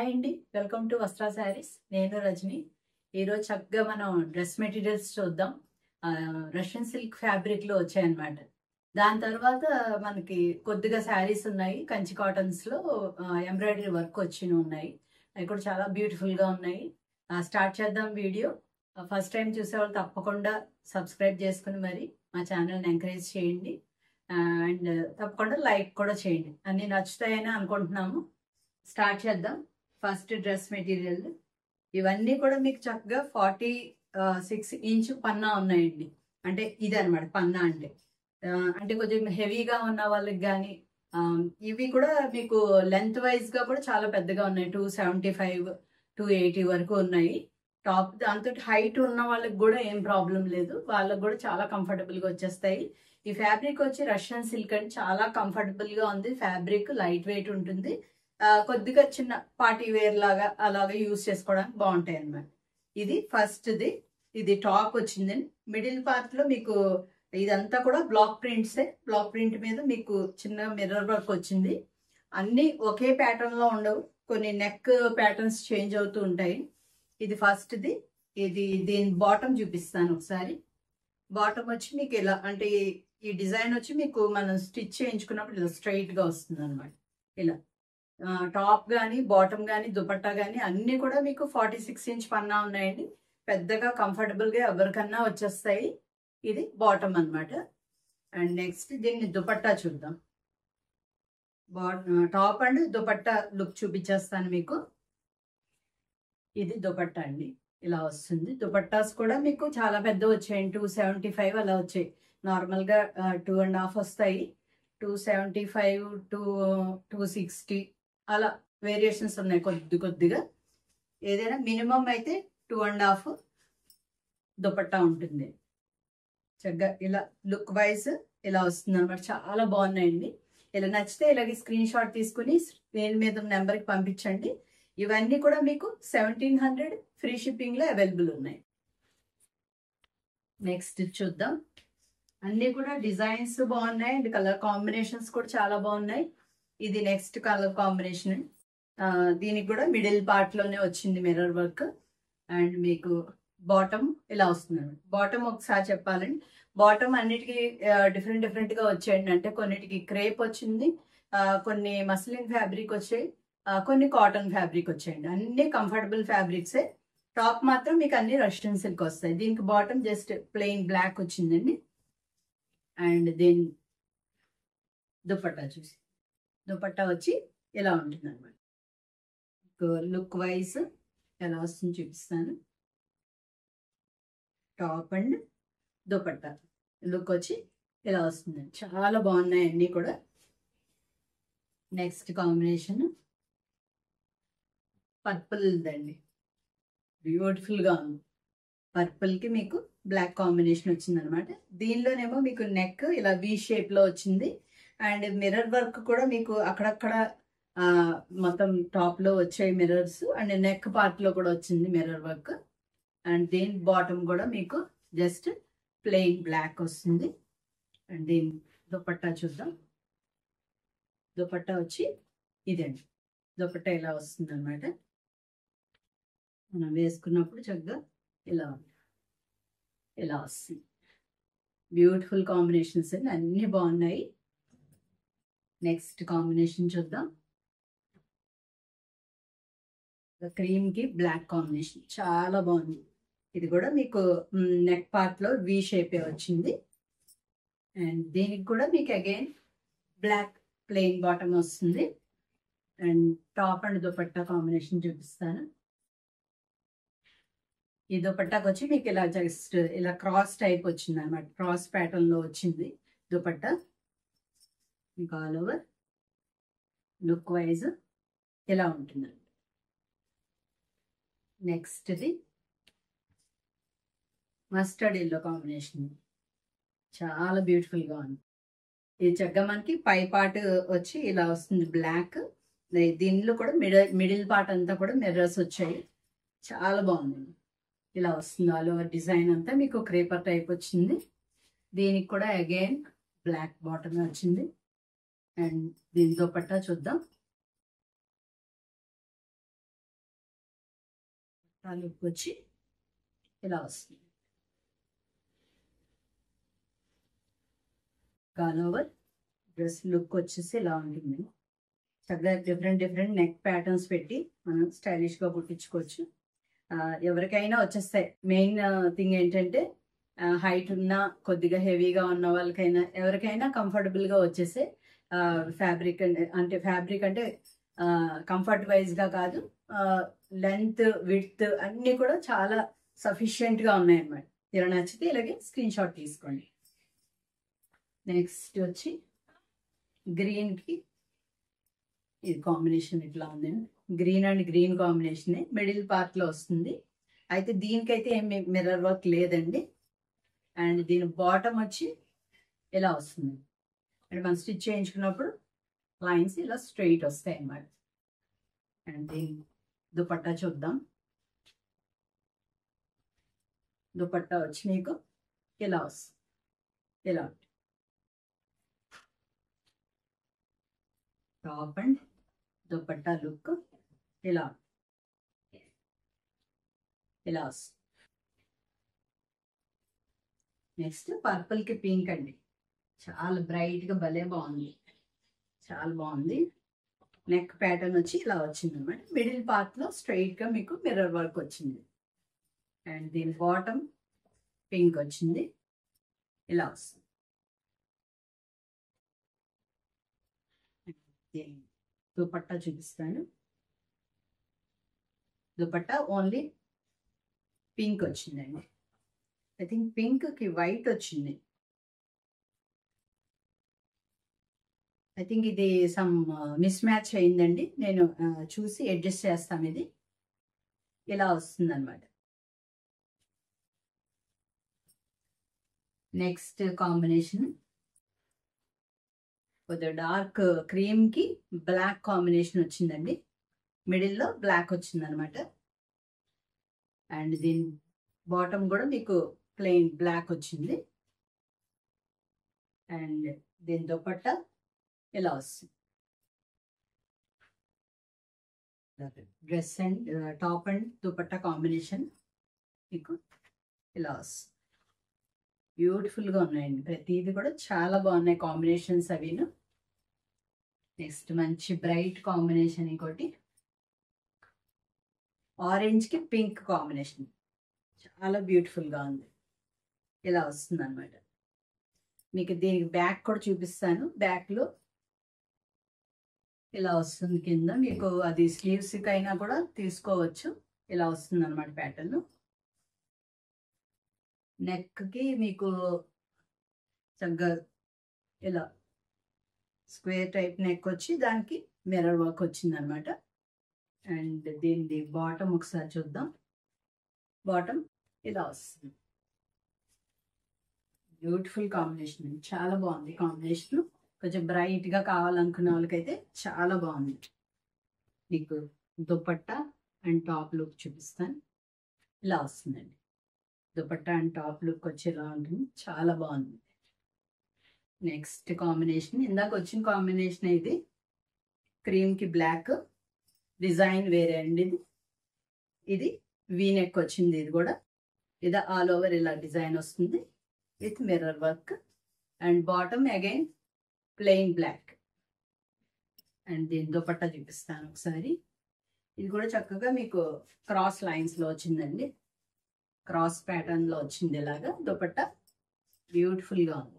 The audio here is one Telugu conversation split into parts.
హాయ్ అండి, వెల్కమ్ టు వస్త్రా శారీస్. నేను రజని. ఈరోజు చక్కగా మనం డ్రెస్ మెటీరియల్స్ చూద్దాం. రష్యన్ సిల్క్ ఫ్యాబ్రిక్లో వచ్చాయన్నమాట. దాని తర్వాత మనకి కొద్దిగా శారీస్ ఉన్నాయి, కంచి కాటన్స్లో ఎంబ్రాయిడరీ వర్క్ వచ్చినవి ఉన్నాయి. అవి కూడా చాలా బ్యూటిఫుల్గా ఉన్నాయి. స్టార్ట్ చేద్దాం వీడియో. ఫస్ట్ టైం చూసేవాళ్ళు తప్పకుండా సబ్స్క్రైబ్ చేసుకుని మరి మా ఛానల్ని ఎంకరేజ్ చేయండి. అండ్ తప్పకుండా లైక్ కూడా చేయండి. అన్నీ నచ్చుతాయని అనుకుంటున్నాము. స్టార్ట్ చేద్దాం. ఫస్ట్ డ్రెస్ మెటీరియల్ ఇవన్నీ కూడా మీకు చక్కగా 46 ఇంచ్ పన్నా ఉన్నాయండి. అంటే ఇది అనమాట పన్నా అంటే. అంటే కొంచెం హెవీగా ఉన్న వాళ్ళకి కానీ ఇవి కూడా మీకు లెంత్ వైజ్ గా కూడా చాలా పెద్దగా ఉన్నాయి. 275 280 వరకు ఉన్నాయి. టాప్ దాంతో హైట్ ఉన్న వాళ్ళకి కూడా ఏం ప్రాబ్లం లేదు, వాళ్ళకి కూడా చాలా కంఫర్టబుల్ గా వచ్చేస్తాయి. ఈ ఫ్యాబ్రిక్ వచ్చి రష్యన్ సిల్క్ అండి, చాలా కంఫర్టబుల్ గా ఉంది. ఫ్యాబ్రిక్ లైట్ వెయిట్ ఉంటుంది. కొద్దిగా చిన్న పార్టీ వేర్ లాగా అలాగా యూజ్ చేసుకోవడానికి బాగుంటాయి అన్నమాట. ఇది ఫస్ట్ది. ఇది టాప్ వచ్చిందండి. మిడిల్ పార్ట్ లో మీకు ఇదంతా కూడా బ్లాక్ ప్రింట్సే. బ్లాక్ ప్రింట్ మీద మీకు చిన్న మిర్రర్ వర్క్ వచ్చింది. అన్ని ఒకే ప్యాటర్న్ లో ఉండవు, కొన్ని నెక్ ప్యాటర్న్స్ చేంజ్ అవుతూ ఉంటాయి. ఇది ఫస్ట్ది. ఇది దీని బాటమ్ చూపిస్తాను ఒకసారి. బాటమ్ వచ్చి మీకు ఇలా, అంటే ఈ డిజైన్ వచ్చి మీకు మనం స్టిచ్ చేయించుకున్నప్పుడు ఇలా స్ట్రైట్ గా వస్తుంది అనమాట. ఇలా టాప్ కానీ బాటమ్ కానీ దుపట్టా కానీ అన్ని కూడా మీకు 46 ఇంచ్ పన్నా ఉన్నాయండి. పెద్దగా కంఫర్టబుల్ గా ఎవరికన్నా వచ్చేస్తాయి. ఇది బాటమ్ అన్నమాట. అండ్ నెక్స్ట్ దీన్ని దుపట్టా చూద్దాం. టాప్ అండ్ దుపట్టా లుక్ చూపించేస్తాను మీకు. ఇది దుపట్టా అండి, ఇలా వస్తుంది. దుపట్టాస్ కూడా మీకు చాలా పెద్ద వచ్చాయండి. 275 అలా వచ్చాయి. నార్మల్ గా 2.5 వస్తాయి. 275 260 అలా వేరియేషన్స్ ఉన్నాయి కొద్దిగా. ఏదైనా మినిమం అయితే 2.5 దుపట్టా ఉంటుంది. చక్కగా ఇలా లుక్ వైజ్ ఇలా వస్తుంది అనమాట. చాలా బాగున్నాయండి. ఇలా నచ్చితే ఇలాగే స్క్రీన్ షాట్ తీసుకుని స్క్రీన్ మీద నెంబర్కి పంపించండి. ఇవన్నీ కూడా మీకు 1700 ఫ్రీ షిప్పింగ్ లో అవైలబుల్ ఉన్నాయి. నెక్స్ట్ చూద్దాం. అన్ని కూడా డిజైన్స్ బాగున్నాయి అండ్ కలర్ కాంబినేషన్స్ కూడా చాలా బాగున్నాయి. ఇది నెక్స్ట్ కలర్ కాంబినేషన్. దీనికి కూడా మిడిల్ పార్ట్ లోనే వచ్చింది మిర్రర్ వర్క్. అండ్ మీకు బాటమ్ ఇలా వస్తుంది. బాటమ్ ఒకసారి చెప్పాలండి. బాటమ్ అన్నిటికీ డిఫరెంట్ గా వచ్చాయండి. అంటే కొన్నిటికి క్రేప్ వచ్చింది, కొన్ని మస్లిన్ ఫ్యాబ్రిక్ వచ్చాయి, కొన్ని కాటన్ ఫ్యాబ్రిక్ వచ్చాయండి. అన్ని కంఫర్టబుల్ ఫ్యాబ్రిక్సే. టాప్ మాత్రం మీకు అన్ని రష్యన్ సిల్క్ వస్తాయి. దీనికి బాటమ్ జస్ట్ ప్లెయిన్ బ్లాక్ వచ్చిందండి. అండ్ దీని దుపట్టా చూసి, దుపట్టా వచ్చి ఇలా ఉంటుంది అనమాట. లుక్ వైజ్ ఎలా వస్తుంది చూపిస్తాను. టాప్ అండ్ దుపట్టా లుక్ వచ్చి ఇలా వస్తుంది. చాలా బాగున్నాయి అన్ని కూడా. నెక్స్ట్ కాంబినేషన్ పర్పుల్ దండి, బ్యూటిఫుల్ గా ఉంది. పర్పుల్ కి మీకు బ్లాక్ కాంబినేషన్ వచ్చింది అనమాట. దీనిలోనేమో మీకు నెక్ ఇలా వి షేప్ లో వచ్చింది. అండ్ మిర్రర్ వర్క్ కూడా మీకు అక్కడక్కడ మొత్తం టాప్ లో వచ్చాయి మిర్రర్స్. అండ్ నెక్ పార్ట్ లో కూడా వచ్చింది మిర్రర్ వర్క్. అండ్ దీని బాటమ్ కూడా మీకు జస్ట్ ప్లెయిన్ బ్లాక్ వస్తుంది. అండ్ దీని దుపట్టా చూద్దాం. దుపట్టా వచ్చి ఇదండి. దుపట్టా ఇలా వస్తుంది అనమాట. మనం వేసుకున్నప్పుడు చక్కగా ఇలా వస్తుంది. బ్యూటిఫుల్ కాంబినేషన్స్ అండి, అన్ని బాగున్నాయి. నెక్స్ట్ కాంబినేషన్ చూద్దాం. క్రీమ్ కి బ్లాక్ కాంబినేషన్ చాలా బాగుంది. ఇది కూడా మీకు నెక్ పార్ట్ లో వి షేప్ వచ్చింది. అండ్ దీనికి కూడా మీకు అగైన్ బ్లాక్ ప్లెయిన్ బాటమ్ వస్తుంది. And top and dupatta combination చూపిస్తాను. ఈ దుపట్టాకి వచ్చి మీకు ఇలా జస్ట్ ఇలా క్రాస్ టైప్ వచ్చింది అనమాట. క్రాస్ ప్యాటర్న్ లో వచ్చింది దుపట్టా. మీకు ఆల్ ఓవర్ లుక్ వైజ్ ఇలా ఉంటుందండి. నెక్స్ట్ది మస్టర్డ్ ఎల్లో కాంబినేషన్, చాలా బ్యూటిఫుల్ గా ఉంది. ఇది చక్కగా మనకి పై పార్ట్ వచ్చి ఇలా వస్తుంది బ్లాక్. దీనిలో కూడా మిడిల్ పార్ట్ అంతా కూడా మిర్రర్స్ వచ్చాయి. చాలా బాగుంది. ఇలా వస్తుంది ఆల్ ఓవర్ డిజైన్ అంతా మీకు క్రేపర్ టైప్ వచ్చింది. దీనికి కూడా అగైన్ బ్లాక్ బాటమ్ వచ్చింది. అండ్ దీని దుపట్టా చూద్దాం. లుక్ వచ్చి ఇలా వస్తుంది. ఆల్ ఓవర్ డ్రెస్ లుక్ వచ్చేసి ఇలా ఉంటుంది. చక్కగా డిఫరెంట్ నెక్ ప్యాటర్న్స్ పెట్టి మనం స్టైలిష్గా కుట్టించుకోవచ్చు. ఎవరికైనా వచ్చేస్తాయి. మెయిన్ థింగ్ ఏంటంటే హైట్ ఉన్న కొద్దిగా హెవీగా ఉన్న వాళ్ళకైనా ఎవరికైనా కంఫర్టబుల్గా వచ్చేసే ఫ్యాబ్రిక్ అంటే ఫ్యాబ్రిక్ అంటే కంఫర్ట్ వైజ్గా కాదు, లెంత్ విడ్త్ అన్నీ కూడా చాలా సఫిషియెంట్గా ఉన్నాయన్నమాట. ఇలా నచ్చితే ఇలాగే స్క్రీన్ షాట్ తీసుకోండి. నెక్స్ట్ వచ్చి గ్రీన్కి ఇది కాంబినేషన్ ఇట్లా ఉందండి. Green and green combination middle పార్ట్లో వస్తుంది. అయితే దీనికైతే ఏమి మిర్రర్ వర్క్ లేదండి. అండ్ దీని బాటమ్ వచ్చి ఇలా వస్తుంది. అంటే మనం స్టిచ్ చేయించుకున్నప్పుడు లైన్స్ ఇలా స్ట్రెయిట్ వస్తాయి అన్నమాట. అండ్ దీని దుపట్టా చూద్దాం. దుపట్టా వచ్చి మీకు ఇలా వస్తుంది. ఇలా టాప్ అండ్ దుపట్టా లుక్ ఇలా ఇలా వస్తుంది. నెక్స్ట్ పర్పుల్కి పింక్ అండి. చాలా బ్రైట్గా భలే బాగుంది, చాలా బాగుంది. నెక్ ప్యాటర్న్ వచ్చి ఇలా వచ్చింది అనమాట. మిడిల్ పార్ట్లో స్ట్రైట్గా మీకు మిర్రర్ వర్క్ వచ్చింది. అండ్ దీని బాటమ్ పింక్ వచ్చింది, ఇలా వస్తుంది. దుపట్టా చూపిస్తాను. దుపట్టా ఓన్లీ పింక్ వచ్చిందండి. ఐ థింక్ పింక్కి వైట్ వచ్చింది. ఐ థింక్ ఇది సమ్ మిస్ మ్యాచ్ అయిందండి. నేను చూసి అడ్జస్ట్ చేస్తాను. ఇది ఇలా వస్తుంది అనమాట. నెక్స్ట్ కాంబినేషన్ కొద్దిగా డార్క్ క్రీమ్కి బ్లాక్ కాంబినేషన్ వచ్చిందండి. మిడిల్లో బ్లాక్ వచ్చింది అనమాట. అండ్ దీని బాటమ్ కూడా మీకు ప్లెయిన్ బ్లాక్ వచ్చింది. అండ్ దీని దుపట్టా ఇలా వస్తుంది. Dress and top and dupatta combination మీకు ఇలా వస్తుంది. బ్యూటిఫుల్గా ఉన్నాయండి. ప్రతిదీ కూడా చాలా బాగున్నాయి కాంబినేషన్స్ అవిను. నెక్స్ట్ మంచి బ్రైట్ కాంబినేషన్ ఇంకోటి ఆరెంజ్కి పింక్ కాంబినేషన్ చాలా బ్యూటిఫుల్గా ఉంది. ఇలా వస్తుంది అనమాట. మీకు దీనికి బ్యాక్ కూడా చూపిస్తాను. బ్యాక్లో ఇలా వస్తుంది. కింద మీకు అది స్లీవ్స్కి అయినా కూడా తీసుకోవచ్చు. ఇలా వస్తుంది అనమాట ప్యాటర్న్. నెక్కి మీకు చక్కగా ఇలా స్క్వేర్ టైప్ నెక్ వచ్చి దానికి మిర్రర్ వర్క్ వచ్చింది అనమాట. అండ్ దీని బాటమ్ ఒకసారి చూద్దాం. బాటమ్ ఇలా వస్తుంది. బ్యూటిఫుల్ కాంబినేషన్, చాలా బాగుంది కాంబినేషన్. కొంచెం బ్రైట్గా కావాలనుకునే వాళ్ళకైతే చాలా బాగుంది. మీకు దుపట్టా అండ్ టాప్ లుక్ చూపిస్తాను. ఇలా వస్తుందండి. దుపట్టా అండ్ టాప్ లుక్ వచ్చి ఇలా ఉంటుంది. చాలా బాగుంది. నెక్స్ట్ కాంబినేషన్ ఇందాక వచ్చిన కాంబినేషన్ ఇది క్రీమ్కి బ్లాక్ డిజైన్ వేరే అండి. ఇది వీ నెక్ వచ్చింది. ఇది కూడా ఇది ఆల్ ఓవర్ ఇలా డిజైన్ వస్తుంది with mirror work. And bottom again plain black. And దీని దుపట్టా చూపిస్తాను ఒకసారి. ఇది కూడా చక్కగా మీకు క్రాస్ లైన్స్లో వచ్చిందండి. క్రాస్ ప్యాటర్న్లో వచ్చింది ఇలాగా దుపట్టా. బ్యూటిఫుల్గా ఉంది.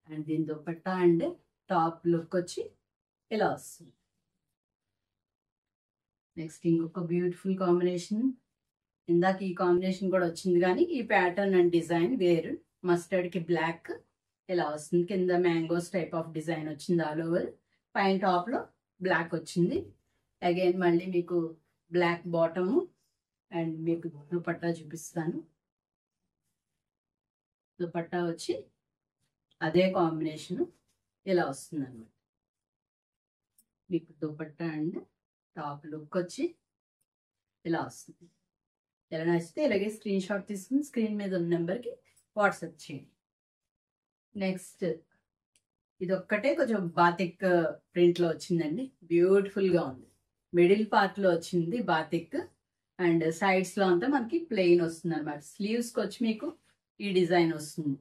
అండ్ దీని దుపట్టా అండ్ టాప్ లుక్ వచ్చి ఇలా వస్తుంది. నెక్స్ట్ ఇంకొక బ్యూటిఫుల్ కాంబినేషన్. ఇందాక ఈ కాంబినేషన్ కూడా వచ్చింది కానీ ఈ ప్యాటర్న్ అండ్ డిజైన్ వేరు. మస్టర్డ్కి బ్లాక్ ఇలా వస్తుంది. కింద మ్యాంగోస్ టైప్ ఆఫ్ డిజైన్ వచ్చింది ఆల్ ఓవర్. పైన టాప్లో బ్లాక్ వచ్చింది. అగైన్ మళ్ళీ మీకు బ్లాక్ బాటము. అండ్ మీకు దుపట్టా చూపిస్తాను. దుపట్టా వచ్చి అదే కాంబినేషన్ ఇలా వస్తుంది అనమాట. మీకు దుపట్టా అండ్ టాప్ లుక్ వచ్చి ఇలా వస్తుంది. ఎలా నచ్చితే ఇలాగే స్క్రీన్ షాట్ తీసుకుని స్క్రీన్ మీద ఉన్న నెంబర్కి వాట్సాప్ చేయండి. నెక్స్ట్ ఇది ఒక్కటే కొంచెం బాతిక్ ప్రింట్లో వచ్చిందండి. బ్యూటిఫుల్గా ఉంది. మిడిల్ పార్ట్లో వచ్చింది బాతిక్. అండ్ సైడ్స్ లో అంతా మనకి ప్లెయిన్ వస్తుంది అనమాట. స్లీవ్స్ కి వచ్చి మీకు ఈ డిజైన్ వస్తుంది.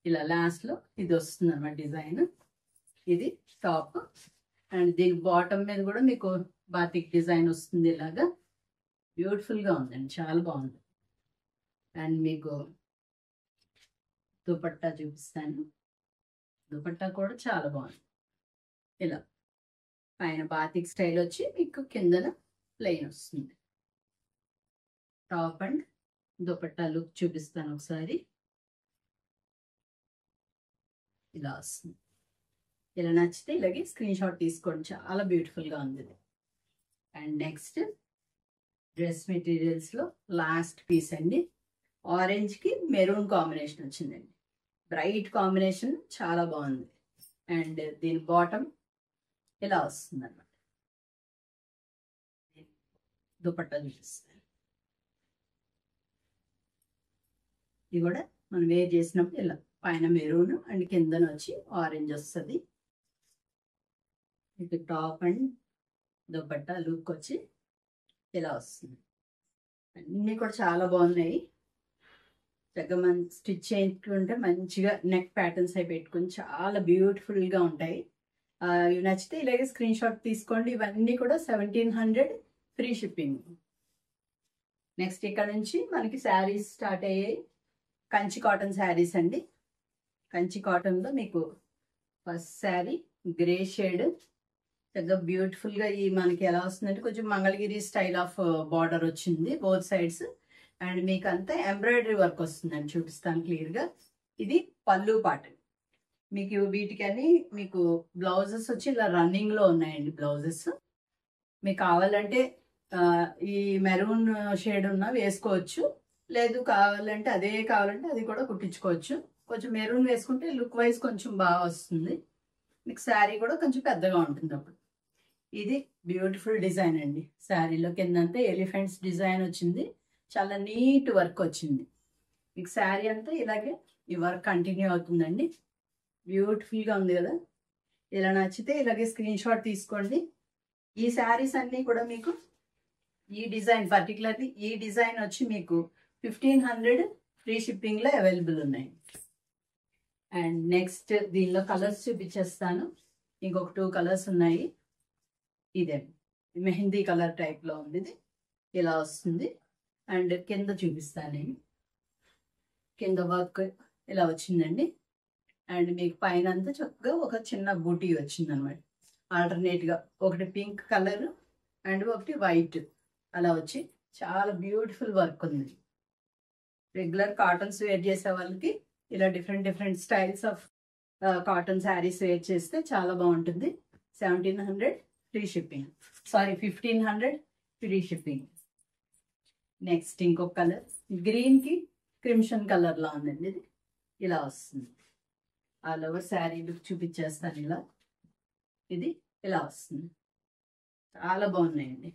ఇలా లాస్ట్ లో ఇది వస్తుంది అనమాట డిజైన్. ఇది టాప్ అండ్ దీని బాటమ్ మీద కూడా మీకు బాతిక్ డిజైన్ వస్తుంది. ఇలాగా బ్యూటిఫుల్ గా ఉందండి, చాలా బాగుంది. అండ్ మీకు దుపట్టా చూపిస్తాను. దుపట్టా కూడా చాలా బాగుంది. ఇలా పైన బాతిక్ స్టైల్ వచ్చి మీకు కిందన ప్లెయిన్ వస్తుంది. టాప్ అండ్ దుపట్టా లుక్ చూపిస్తాను ఒకసారి. ఇలా వస్తుంది. ఇలా నచ్చితే ఇలాగే స్క్రీన్ షాట్ తీసుకోండి, చాలా బ్యూటిఫుల్ గా ఉంది. అండ్ నెక్స్ట్ డ్రెస్ మెటీరియల్స్ లో లాస్ట్ పీస్ అండి. ఆరెంజ్ కి మెరూన్ కాంబినేషన్ వచ్చిందండి. బ్రైట్ కాంబినేషన్, చాలా బాగుంది. అండ్ దీని బాటమ్ ఇలా వస్తుంది అనమాట. దుపట్టా చూపిస్తాను. ఇది కూడా మనం వేర్ చేసినప్పుడు ఇలా పైన మెరూన్ అండ్ కిందన వచ్చి ఆరెంజ్ వస్తుంది. ఇది టాప్ అండ్ దుపట్టా లుక్ వచ్చి ఇలా వస్తుంది. అన్నీ కూడా చాలా బాగున్నాయి. చక్కగా మనం స్టిచ్ చేయించుకుంటే మంచిగా నెక్ ప్యాటర్న్స్ అవి పెట్టుకుని చాలా బ్యూటిఫుల్గా ఉంటాయి. ఇవి నచ్చితే ఇలాగే స్క్రీన్ షాట్ తీసుకోండి. ఇవన్నీ కూడా 1700 ఫ్రీ షిప్పింగ్. నెక్స్ట్ ఇక్కడ నుంచి మనకి శారీస్ స్టార్ట్ అయ్యాయి. కంచి కాటన్ శారీస్ అండి. కంచి కాటన్లో మీకు ఫస్ట్ శారీ గ్రే షేడ్, చక్కగా బ్యూటిఫుల్గా ఈ మనకి ఎలా వస్తుందంటే కొంచెం మంగళగిరి స్టైల్ ఆఫ్ బార్డర్ వచ్చింది బోత్ సైడ్స్. అండ్ మీకు అంతా ఎంబ్రాయిడరీ వర్క్ వస్తుందండి, చూపిస్తాను క్లియర్గా. ఇది పళ్ళు పార్ట్. మీకు వీటికని మీకు బ్లౌజెస్ వచ్చి ఇలా రన్నింగ్లో ఉన్నాయండి. బ్లౌజెస్ మీకు కావాలంటే ఈ మెరూన్ షేడ్ ఉన్న వేసుకోవచ్చు, లేదు కావాలంటే అదే కావాలంటే అది కూడా కుట్టించుకోవచ్చు. కొంచెం మెరూన్ వేసుకుంటే లుక్ వైజ్ కొంచెం బాగా వస్తుంది. మీకు శారీ కూడా కొంచెం పెద్దగా ఉంటుంది అప్పుడు. ఇది బ్యూటిఫుల్ డిజైన్ అండి. శారీలో కిందంతా ఎలిఫెంట్స్ డిజైన్ వచ్చింది, చాలా నీట్ వర్క్ వచ్చింది. మీకు శారీ అంతా ఇలాగే ఈ వర్క్ కంటిన్యూ అవుతుందండి. బ్యూటిఫుల్గా ఉంది కదా. ఇలా నచ్చితే ఇలాగే స్క్రీన్ షాట్ తీసుకోండి. ఈ శారీస్ అన్నీ కూడా మీకు ఈ డిజైన్ పర్టికులర్లీ ఈ డిజైన్ వచ్చి మీకు 1500 ఫ్రీ షిప్పింగ్లో అవైలబుల్ ఉన్నాయి. అండ్ నెక్స్ట్ దీనిలో కలర్స్ చూపించేస్తాను. ఇంకొక 2 కలర్స్ ఉన్నాయి. ఇదే మెహందీ కలర్ టైప్లో ఉంది. ఇది ఇలా వస్తుంది. అండ్ కింద చూపిస్తాను నేను. కింద వర్క్ ఇలా వచ్చిందండి. అండ్ మీకు పైన అంతా చక్కగా ఒక చిన్న బూటీ వచ్చింది అనమాట. ఆల్టర్నేట్గా ఒకటి పింక్ కలర్ అండ్ ఒకటి వైట్ అలా వచ్చి చాలా బ్యూటిఫుల్ వర్క్ ఉంది. రెగ్యులర్ కాటన్స్ వేర్ చేసే వాళ్ళకి ఇలా different styles of cotton saris wear చేస్తే చాలా బాగుంటుంది. 1700 free shipping, sorry 1500 free shipping. Next ఇంకొక కలర్ గ్రీన్ కి క్రిమ్షన్ కలర్ లా ఉందండి. ఇది ఇలా వస్తుంది. ఆల్ ఓవర్ శారీ లుక్ చూపించేస్తాను. ఇది ఇలా వస్తుంది. చాలా బాగున్నాయండి,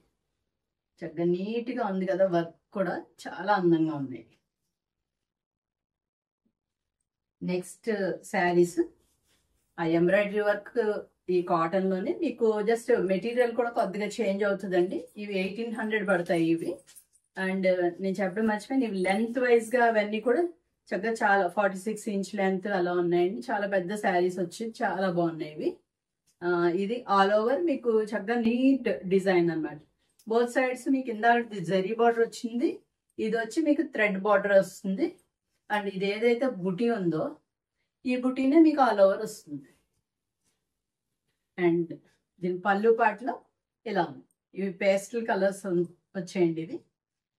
చక్కగా నీట్గా ఉంది కదా. వర్క్ కూడా చాలా అందంగా ఉన్నాయి. నెక్స్ట్ శారీస్ ఆ ఎంబ్రాయిడరీ వర్క్ ఈ కాటన్ లోనే మీకు జస్ట్ మెటీరియల్ కూడా కొద్దిగా చేంజ్ అవుతుందండి. ఇవి 1800 పడతాయి ఇవి. అండ్ నేను చెప్పడం మర్చిపోయాను, ఇవి లెంత్ వైజ్ గా అవన్నీ కూడా చక్కగా చాలా 46 ఇంచ్ లెంత్ అలా ఉన్నాయండి. చాలా పెద్ద శారీస్ వచ్చి చాలా బాగున్నాయి ఇవి. ఇది ఆల్ ఓవర్ మీకు చక్కగా నీట్ డిజైన్ అన్నమాట. బోత్ సైడ్స్ మీకు ఇందాక జరీ బార్డర్ వచ్చింది, ఇది వచ్చి మీకు థ్రెడ్ బార్డర్ వస్తుంది. అండ్ ఇది ఏదైతే బుటీ ఉందో ఈ బుటీనే మీకు ఆల్ ఓవర్ వస్తుంది. అండ్ దీని పళ్ళు పాటలో ఇలా ఉంది. ఇవి పేస్టల్ కలర్స్ వచ్చేయండి ఇవి.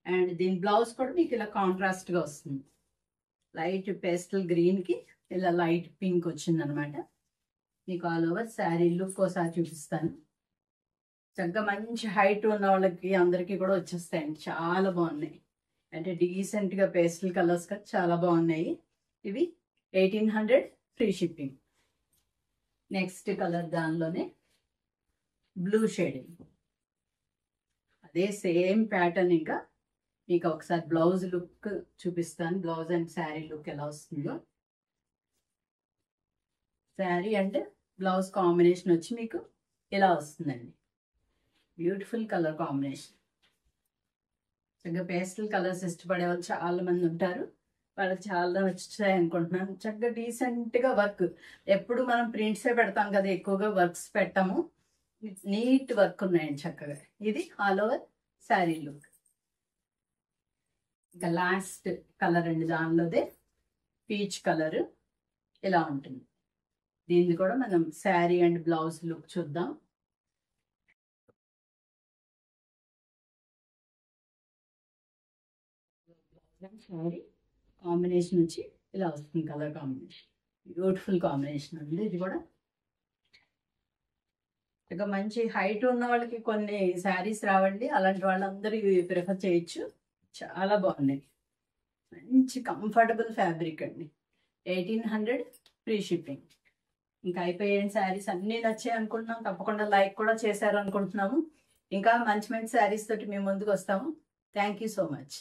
అండ్ దీని బ్లౌజ్ కూడా మీకు ఇలా కాంట్రాస్ట్ గా వస్తుంది. లైట్ పేస్టల్ గ్రీన్ కి ఇలా లైట్ పింక్ వచ్చింది అనమాట. మీకు ఆల్ ఓవర్ శారీ లుక్ ఒకసారి చూపిస్తాను. చక్కగా మంచి హైట్ ఉన్న వాళ్ళకి అందరికీ కూడా వచ్చేస్తాయండి. చాలా బాగున్నాయి, అంటే డీసెంట్ గా పేస్టల్ కలర్స్ గా చాలా బాగున్నాయి. ఇవి 1800 ఫ్రీ షిప్పింగ్. నెక్స్ట్ కలర్ దానిలోనే బ్లూ షేడింగ్, అదే సేమ్ ప్యాటర్న్. ఇంకా మీకు ఒకసారి బ్లౌజ్ లుక్ చూపిస్తాను. బ్లౌజ్ అండ్ శారీ లుక్ ఎలా వస్తుందో. శారీ అండ్ బ్లౌజ్ కాంబినేషన్ వచ్చి మీకు ఇలా వస్తుందండి. Beautiful colour combination. చక్కగా పేస్టల్ కలర్స్ ఇష్టపడే వాళ్ళు చాలా మంది ఉంటారు. వాళ్ళకి చాలా నచ్చుతాయి అనుకుంటున్నాను. చక్కగా డీసెంట్గా వర్క్. ఎప్పుడు మనం ప్రింట్సే పెడతాం కదా, ఎక్కువగా వర్క్స్ పెట్టాము. నీట్ వర్క్ ఉన్నాయండి చక్కగా. ఇది ఆల్ ఓవర్ శారీ లుక్. ఇంకా లాస్ట్ కలర్ అండి, దానిలోదే పీచ్ కలర్ ఇలా ఉంటుంది. దీన్ని కూడా మనం శారీ అండ్ బ్లౌజ్ లుక్ చూద్దాం. శారీ కాంబినేషన్ వచ్చి ఇలా వస్తుంది, కలర్ కాంబినేషన్. బ్యూటిఫుల్ కాంబినేషన్ అండి ఇది కూడా. ఇక మంచి హైట్ ఉన్న వాళ్ళకి కొన్ని శారీస్ రావండి, అలాంటి వాళ్ళందరూ ఇవి ప్రిఫర్ చేయొచ్చు. చాలా బాగున్నాయి, మంచి కంఫర్టబుల్ ఫ్యాబ్రిక్ అండి. 1800 ఫ్రీ షిప్పింగ్. ఇంకా అయిపోయాయి శారీస్ అన్నీ నచ్చాయి అనుకుంటున్నాం. తప్పకుండా లైక్ కూడా చేశారు అనుకుంటున్నాము. ఇంకా మంచి మంచి శారీస్ తోటి మేము ముందుకు వస్తాము. Thank you so much.